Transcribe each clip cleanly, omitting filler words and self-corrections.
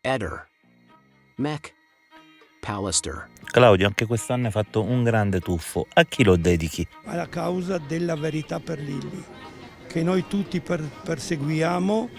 Eder. Mech. Pallister. Claudio, anche quest'anno hai fatto un grande tuffo. A chi lo dedichi? Alla causa della verità per Lilli, che noi tutti perseguiamo,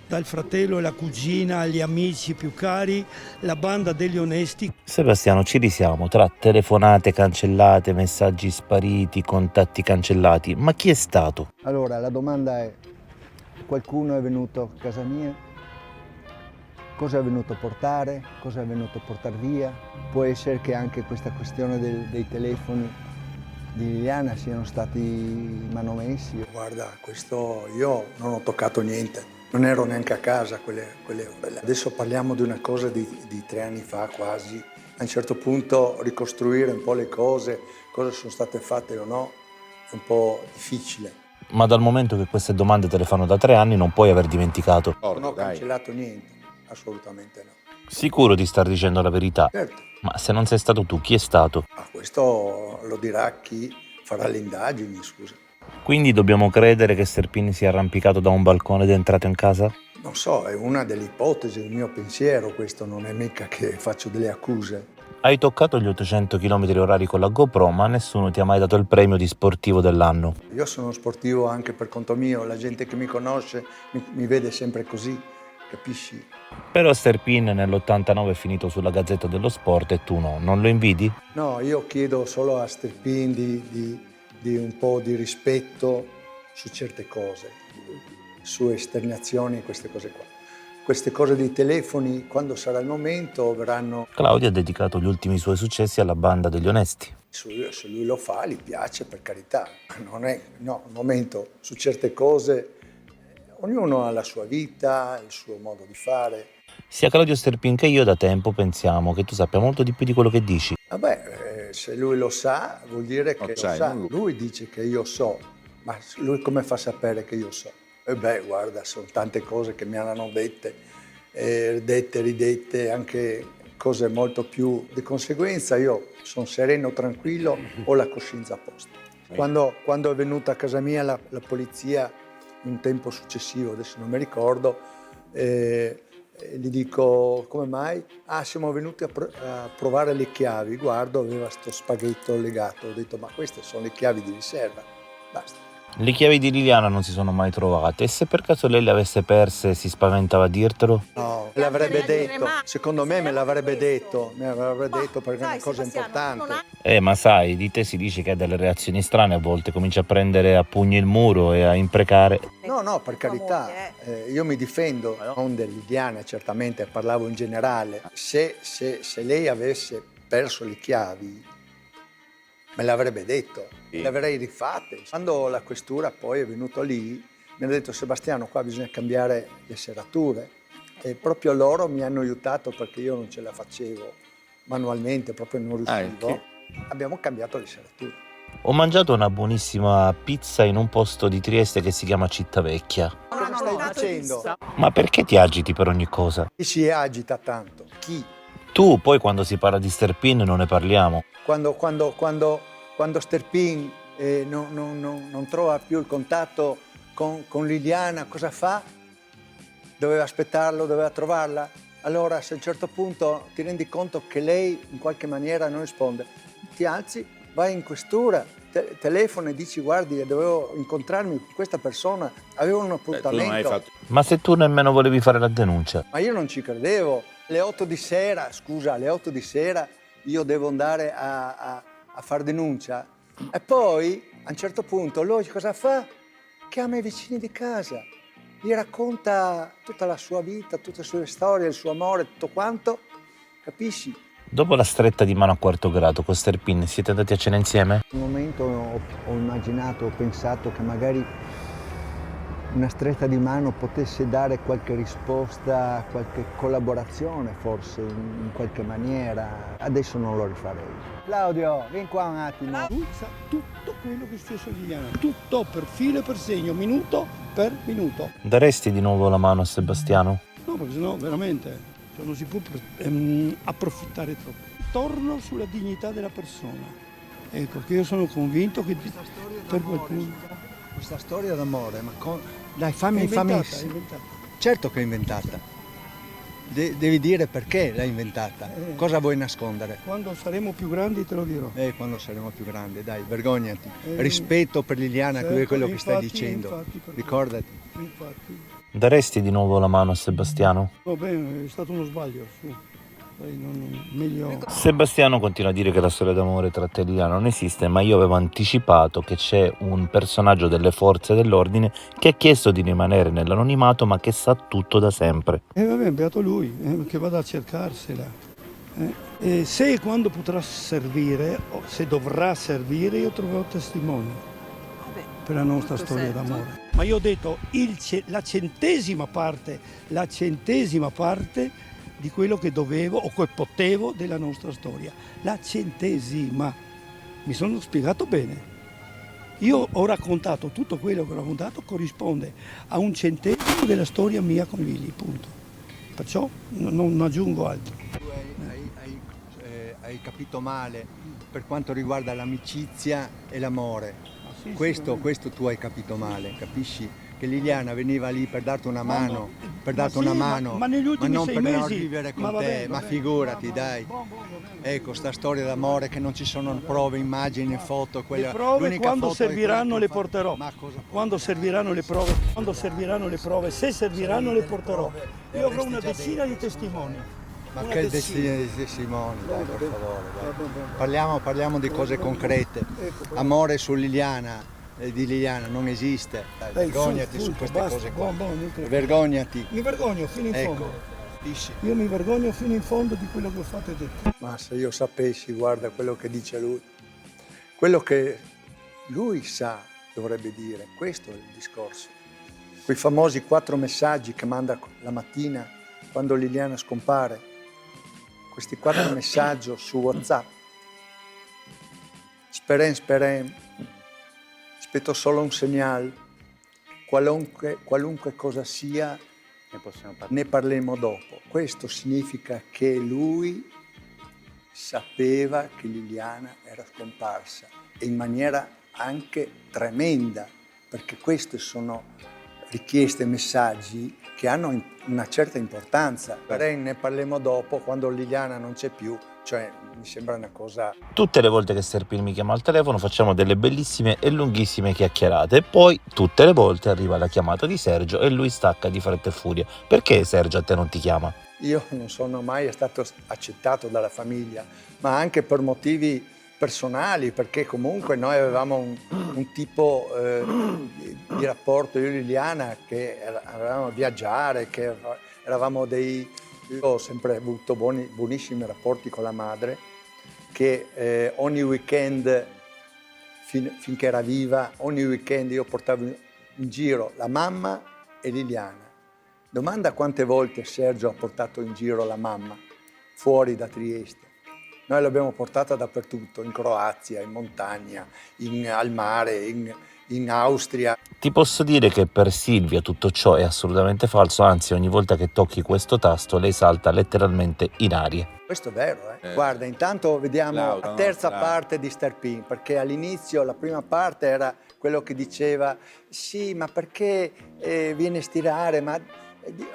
dal fratello e la cugina agli amici più cari, la banda degli onesti. Sebastiano, ci risiamo tra telefonate cancellate, messaggi spariti, contatti cancellati. Ma chi è stato? Allora, la domanda è: qualcuno è venuto a casa mia? Cosa è venuto a portare? Cosa è venuto a portare via? Può essere che anche questa questione dei telefoni di Liliana siano stati manomessi. Guarda, questo io non ho toccato niente, non ero neanche a casa quelle ore. Adesso parliamo di una cosa di 3 anni fa quasi. A un certo punto ricostruire un po' le cose, cosa sono state fatte o no, è un po' difficile. Ma dal momento che queste domande te le fanno da 3 anni non puoi aver dimenticato. Non ho cancellato niente, assolutamente no. Sicuro di star dicendo la verità? Certo. Ma se non sei stato tu, chi è stato? Ma questo lo dirà chi farà le indagini, scusa. Quindi dobbiamo credere che Sterpin sia arrampicato da un balcone ed è entrato in casa? Non so, è una delle ipotesi, il mio pensiero, questo non è mica che faccio delle accuse. Hai toccato gli 800 km/h con la GoPro, ma nessuno ti ha mai dato il premio di sportivo dell'anno. Io sono sportivo anche per conto mio, la gente che mi conosce mi vede sempre così, capisci? Però Sterpin nell'89 è finito sulla Gazzetta dello Sport e tu no, non lo invidi? No, io chiedo solo a Sterpin di un po' di rispetto su certe cose, su esternazioni e queste cose qua. Queste cose dei telefoni, quando sarà il momento, verranno... Claudio ha dedicato gli ultimi suoi successi alla banda degli onesti. Se lui lo fa, gli piace, per carità. Non è, no, un momento, su certe cose, ognuno ha la sua vita, il suo modo di fare. Sia Claudio Sterpin che io da tempo pensiamo che tu sappia molto di più di quello che dici. Vabbè, se lui lo sa, vuol dire che lo sa. Lui dice che io so, ma lui come fa a sapere che io so? E beh, guarda, sono tante cose che mi hanno dette, ridette, anche cose molto più... Di conseguenza io sono sereno, tranquillo, ho la coscienza a posto. Quando è venuta a casa mia la polizia, un tempo successivo, adesso non mi ricordo, gli dico: come mai? Ah, siamo venuti a provare le chiavi. Guardo, aveva sto spaghetto legato. Ho detto: ma queste sono le chiavi di riserva. Basta. Le chiavi di Liliana non si sono mai trovate e se per caso lei le avesse perse si spaventava a dirtelo? No, me l'avrebbe detto. Secondo me me l'avrebbe detto. Me l'avrebbe detto perché è una cosa importante. Ma sai, di te si dice che ha delle reazioni strane a volte, comincia a prendere a pugni il muro e a imprecare. No, per carità, io mi difendo, non di Liliana certamente, parlavo in generale. Se lei avesse perso le chiavi, me l'avrebbe detto, le avrei rifatte. Quando la questura poi è venuto lì, mi hanno detto: Sebastiano, qua bisogna cambiare le serrature. E proprio loro mi hanno aiutato perché io non ce la facevo manualmente, proprio non riuscivo. Abbiamo cambiato le serrature. Ho mangiato una buonissima pizza in un posto di Trieste che si chiama Cittavecchia. Cosa stai dicendo? Ma perché ti agiti per ogni cosa? Chi si agita tanto? Chi? Tu poi quando si parla di Sterpin non ne parliamo. Quando Sterpin non trova più il contatto con Liliana, cosa fa? Doveva aspettarlo, doveva trovarla. Allora, se a un certo punto ti rendi conto che lei in qualche maniera non risponde, ti alzi, vai in questura, telefoni e dici: guardi, dovevo incontrarmi con questa persona, avevo un appuntamento. Ma se tu nemmeno volevi fare la denuncia? Ma io non ci credevo. Alle 8 di sera io devo andare a far denuncia. E poi, a un certo punto, lui cosa fa? Chiama i vicini di casa, gli racconta tutta la sua vita, tutte le sue storie, il suo amore, tutto quanto, capisci? Dopo la stretta di mano a quarto grado con Sterpin siete andati a cena insieme? In un momento ho immaginato, ho pensato che magari una stretta di mano potesse dare qualche risposta, qualche collaborazione forse in qualche maniera. Adesso non lo rifarei. Claudio, vieni qua un attimo. Lui sa tutto quello che è successo a Liliana, tutto per filo e per segno, minuto per minuto. Daresti di nuovo la mano a Sebastiano? No, perché sennò veramente non si può approfittare troppo. Torno sulla dignità della persona. Ecco, che io sono convinto che per qualcuno... Questa storia d'amore, ma dai, fammi... È inventata. Certo che è inventata. Devi dire perché l'hai inventata. Cosa vuoi nascondere? Quando saremo più grandi te lo dirò. Quando saremo più grandi, dai, vergognati. Rispetto per Liliana, Certo, quello che stai infatti, dicendo. infatti. Ricordati. Infatti. Daresti di nuovo la mano a Sebastiano? Va bene, è stato uno sbaglio, su. Dai, meglio... Sebastiano continua a dire che la storia d'amore tra te e Liliana non esiste, ma io avevo anticipato che c'è un personaggio delle forze dell'ordine che ha chiesto di rimanere nell'anonimato ma che sa tutto da sempre. E vabbè, beato lui, che vada a cercarsela. E se e quando potrà servire, o se dovrà servire, io troverò testimoni per la nostra storia d'amore. Ma io ho detto la centesima parte di quello che dovevo o che potevo della nostra storia. La centesima. Mi sono spiegato bene. Io ho raccontato tutto quello che ho raccontato corrisponde a un centesimo della storia mia con Lili, punto. Perciò non aggiungo altro. Tu hai capito male per quanto riguarda l'amicizia e l'amore. Sì, Questo tu hai capito male, capisci? Che Liliana veniva lì per darti una mano, ma negli ultimi non 6 per non mesi vivere con ma te, vabbè, ma vabbè, figurati, va dai. va bene. Ecco, sta storia d'amore che non ci sono prove, immagini, foto, quella Le prove l'unica quando foto è serviranno quella le che porterò. Ma cosa Quando serviranno le prove, se serviranno le porterò. Io avrò una decina di testimoni. Ma Una che decina. decine di testimoni, dai, per favore. Dai. Va bene. Parliamo di cose concrete. Ecco. Amore su Liliana, di Liliana non esiste. Dai, vergognati su punto, queste basta, cose qua. non credo. Vergognati. Mi vergogno fino in Ecco, fondo. capisci? Io mi vergogno fino in fondo di quello che ho fatto e detto. Ma se io sapessi, guarda quello che dice lui, quello che lui sa dovrebbe dire, questo è il discorso. Quei famosi 4 messaggi che manda la mattina quando Liliana scompare, questi 4 messaggi su WhatsApp. Speren, aspetto solo un segnale, qualunque cosa sia, ne parleremo dopo. Questo significa che lui sapeva che Liliana era scomparsa e in maniera anche tremenda, perché queste sono richieste e messaggi che hanno una certa importanza. Ne parleremo dopo, quando Liliana non c'è più, cioè mi sembra una cosa... Tutte le volte che Sterpin mi chiama al telefono facciamo delle bellissime e lunghissime chiacchierate e poi tutte le volte arriva la chiamata di Sergio e lui stacca di fretta e furia. Perché Sergio a te non ti chiama? Io non sono mai stato accettato dalla famiglia, ma anche per motivi personali, perché comunque noi avevamo un tipo di rapporto, io e Liliana, che avevamo a viaggiare, che eravamo Io ho sempre avuto buonissimi rapporti con la madre, che ogni weekend, finché era viva, ogni weekend io portavo in giro la mamma e Liliana. Domanda quante volte Sergio ha portato in giro la mamma fuori da Trieste. Noi l'abbiamo portata dappertutto, in Croazia, in montagna, al mare, in Austria. Ti posso dire che per Silvia tutto ciò è assolutamente falso, anzi ogni volta che tocchi questo tasto lei salta letteralmente in aria. Questo è vero, eh? Guarda, intanto vediamo la terza parte di Sterpin, perché all'inizio la prima parte era quello che diceva sì, ma perché viene a stirare? Ma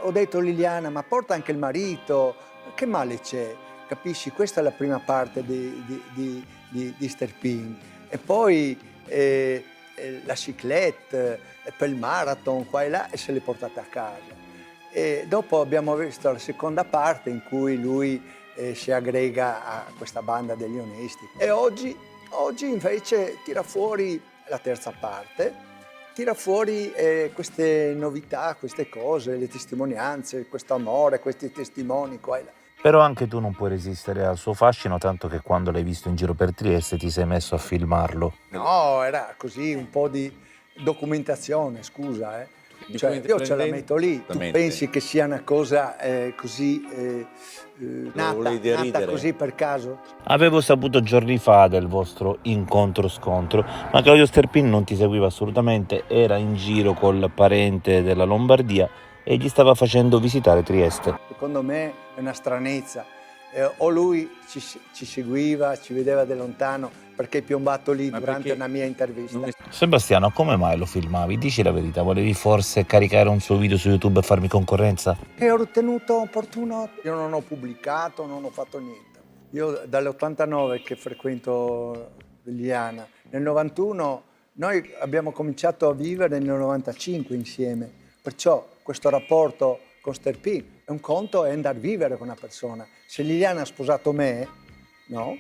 ho detto Liliana, ma porta anche il marito, che male c'è? Capisci? Questa è la prima parte di Sterpin. E poi la cyclette per il marathon, qua e là, e se l'è portata a casa. E dopo abbiamo visto la seconda parte in cui lui si aggrega a questa banda degli onesti. E oggi invece tira fuori la terza parte, tira fuori queste novità, queste cose, le testimonianze, questo amore, questi testimoni qua e là. Però anche tu non puoi resistere al suo fascino, tanto che quando l'hai visto in giro per Trieste ti sei messo a filmarlo. No, era così un po' di documentazione, scusa. Cioè, io ce la metto lì. Tu pensi che sia una cosa così nata così per caso? Avevo saputo giorni fa del vostro incontro-scontro, ma Claudio Sterpin non ti seguiva assolutamente, era in giro col parente della Lombardia e gli stava facendo visitare Trieste. Secondo me è una stranezza. O lui ci seguiva, ci vedeva da lontano, perché hai piombato lì Ma durante perché una mia intervista. non è- Sebastiano, come mai lo filmavi? Dici la verità, volevi forse caricare un suo video su YouTube e farmi concorrenza? E ho ritenuto opportuno, io non ho pubblicato, non ho fatto niente. Io dall'89 che frequento Liliana, nel 91 noi abbiamo cominciato a vivere nel 95 insieme, perciò questo rapporto con Sterpin è un conto è andare a vivere con una persona. Se Liliana ha sposato me, no?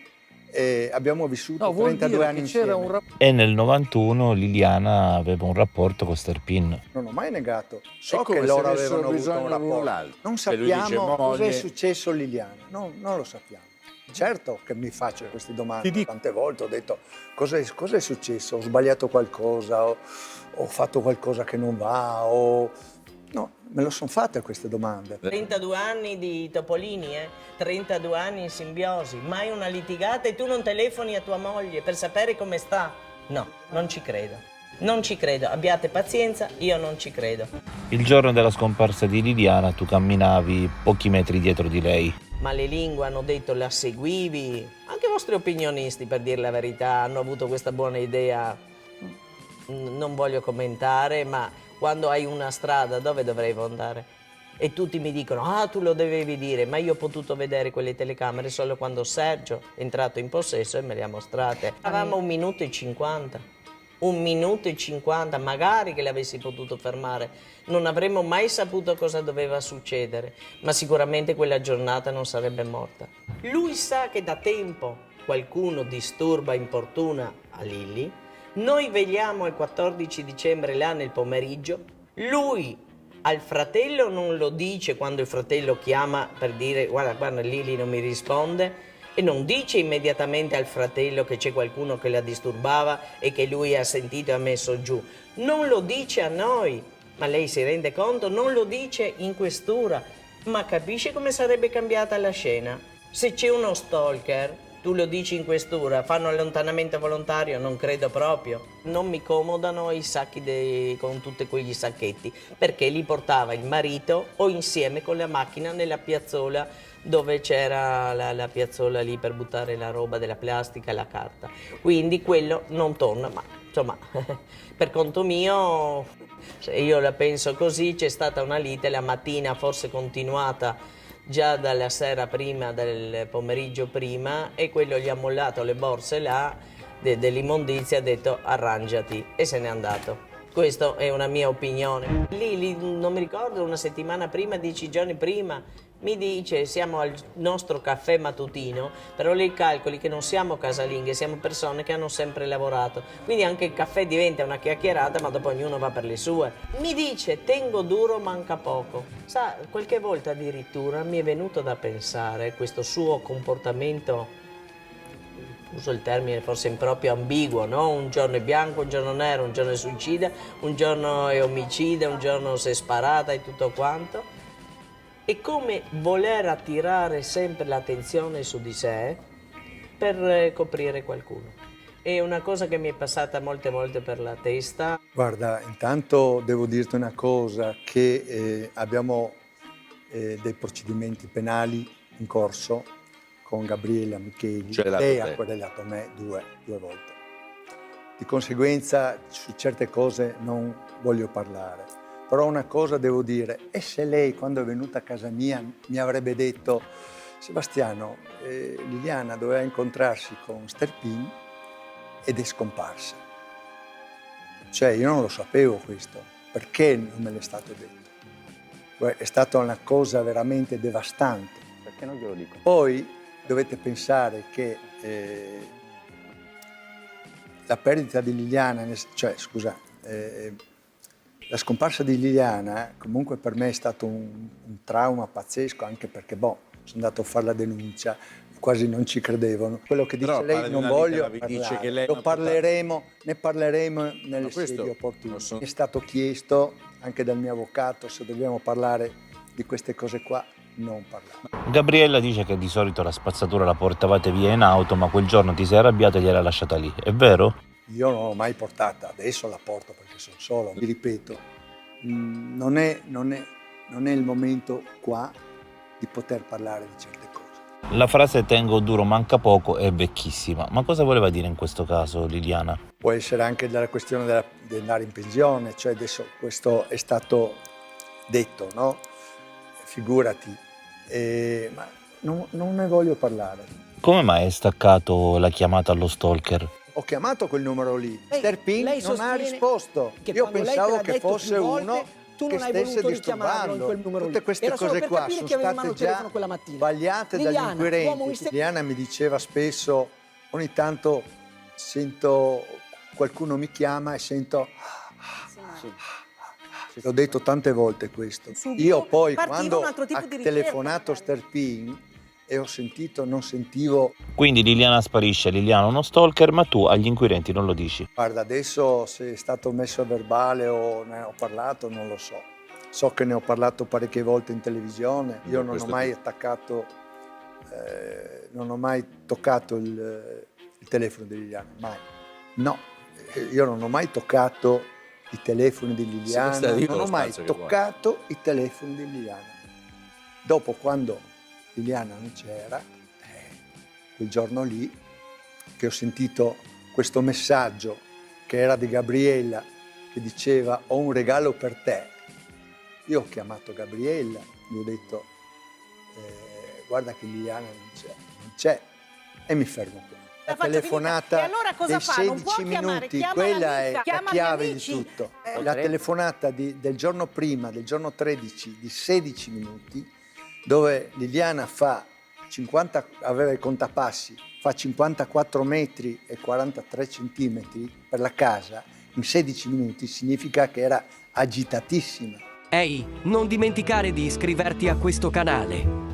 E abbiamo vissuto No, vuol 32 dire anni che c'era insieme. un rapporto. E nel 91 Liliana aveva un rapporto con Sterpin. Non ho mai negato. So come che se loro avessero avevano avuto bisogno un l'uno rapporto. dell'altro. Non E lui dice, sappiamo cosa è moglie. successo a Liliana. No, non lo sappiamo. Certo che mi faccio queste domande. Ti dico- Tante volte ho detto cosa è successo? Ho sbagliato qualcosa? Ho fatto qualcosa che non va? No, me lo sono fatte queste domande. 32 anni di Topolini, 32 anni in simbiosi, mai una litigata e tu non telefoni a tua moglie per sapere come sta? No, non ci credo. Non ci credo, abbiate pazienza, io non ci credo. Il giorno della scomparsa di Liliana tu camminavi pochi metri dietro di lei. Ma le lingue hanno detto la seguivi, anche i vostri opinionisti per dire la verità hanno avuto questa buona idea, non voglio commentare, ma quando hai una strada dove dovrei andare? E tutti mi dicono, ah tu lo dovevi dire, ma io ho potuto vedere quelle telecamere solo quando Sergio è entrato in possesso e me le ha mostrate. Avevamo 1 minuto e 50. 1 minuto e 50, magari che l'avessi potuto fermare, non avremmo mai saputo cosa doveva succedere, ma sicuramente quella giornata non sarebbe morta. Lui sa che da tempo qualcuno disturba, importuna a Lilli, noi vegliamo il 14 dicembre là nel pomeriggio, lui al fratello non lo dice quando il fratello chiama per dire guarda Lilli non mi risponde, e non dice immediatamente al fratello che c'è qualcuno che la disturbava e che lui ha sentito e ha messo giù. Non lo dice a noi, ma lei si rende conto? Non lo dice in questura. Ma capisci come sarebbe cambiata la scena? Se c'è uno stalker, tu lo dici in questura, fanno allontanamento volontario? Non credo proprio. Non mi comodano i sacchi con tutti quegli sacchetti, perché li portava il marito o insieme con la macchina nella piazzola dove c'era la piazzola lì per buttare la roba della plastica e la carta. Quindi quello non torna, ma insomma, per conto mio, se io la penso così, c'è stata una lite la mattina, forse continuata già dalla sera prima, del pomeriggio prima, e quello gli ha mollato le borse là dell'immondizia, ha detto arrangiati e se n'è andato. Questa è una mia opinione. Lì, non mi ricordo, una settimana prima, 10 giorni prima, mi dice siamo al nostro caffè mattutino, però lei calcoli che non siamo casalinghe, siamo persone che hanno sempre lavorato, quindi anche il caffè diventa una chiacchierata, ma dopo ognuno va per le sue. Mi dice tengo duro, manca poco. Sa, qualche volta addirittura mi è venuto da pensare questo suo comportamento, uso il termine forse improprio, ambiguo, no? Un giorno è bianco, un giorno nero, un giorno è suicida, un giorno è omicida, un giorno si è sparata e tutto quanto. È come voler attirare sempre l'attenzione su di sé per coprire qualcuno. È una cosa che mi è passata molte volte per la testa. Guarda, intanto devo dirti una cosa, che abbiamo dei procedimenti penali in corso con Gabriella Micheli. Lei ha querellato me due volte. Di conseguenza su certe cose non voglio parlare. Però una cosa devo dire, e se lei quando è venuta a casa mia mi avrebbe detto Sebastiano, Liliana doveva incontrarsi con Sterpin ed è scomparsa. Cioè io non lo sapevo questo, perché non me l'è stato detto? È stata una cosa veramente devastante. Perché non glielo dico? Poi dovete pensare che la perdita di Liliana, la scomparsa di Liliana comunque per me è stato un trauma pazzesco, anche perché sono andato a fare la denuncia, quasi non ci credevano. Quello che dice Però lei non voglio dice che parlare, ne parleremo nelle sedi opportune. È stato chiesto anche dal mio avvocato se dobbiamo parlare di queste cose qua, non parlare. Gabriella dice che di solito la spazzatura la portavate via in auto, ma quel giorno ti sei arrabbiata e gliel'hai lasciata lì, è vero? Io non l'ho mai portata, adesso la porto perché sono solo. Vi ripeto, non è il momento qua di poter parlare di certe cose. La frase tengo duro manca poco è vecchissima, ma cosa voleva dire in questo caso Liliana? Può essere anche della questione di andare in pensione, cioè adesso questo è stato detto, no? Figurati, ma non ne voglio parlare. Come mai è staccato la chiamata allo stalker? Ho chiamato quel numero lì, Lei- Sterpin lei non ha sostiene risposto. che Io quando lei te pensavo l'ha che detto fosse più volte, uno tu che non hai stesse voluto richiamarlo in disturbando. quel numero Tutte lì. queste Era solo cose per qua capire sono chi aveva in state mano il già telefono quella mattina. sbagliate dagli Liliana, uomo inquirenti. misterioso. Liliana mi diceva spesso, ogni tanto sento qualcuno mi chiama e sento... L'ho detto tante volte questo. Subito Io poi partiva quando un altro tipo ha di ricerca, telefonato magari. Sterpin e ho sentito, non sentivo... Quindi Liliana sparisce, Liliana è uno stalker, ma tu agli inquirenti non lo dici. Guarda, adesso se è stato messo a verbale o ne ho parlato, non lo so. So che ne ho parlato parecchie volte in televisione. Io non ho mai attaccato, non ho mai toccato il telefono di Liliana, mai. No, io non ho mai toccato i telefoni di Liliana, non ho mai toccato i telefoni di Liliana. Dopo, quando Liliana non c'era, quel giorno lì, che ho sentito questo messaggio che era di Gabriella, che diceva ho un regalo per te. Io ho chiamato Gabriella, gli ho detto guarda che Liliana non c'è, e mi fermo qua. La faccio telefonata finita. E allora cosa dei fa? Non può 16 chiamare, minuti, chiama quella è l'amica, la chiama gli chiave di amici. tutto. La telefonata del giorno prima, del giorno 13, di 16 minuti, dove Liliana aveva il contapassi, fa 54 metri e 43 centimetri per la casa, in 16 minuti significa che era agitatissima. Ehi, non dimenticare di iscriverti a questo canale.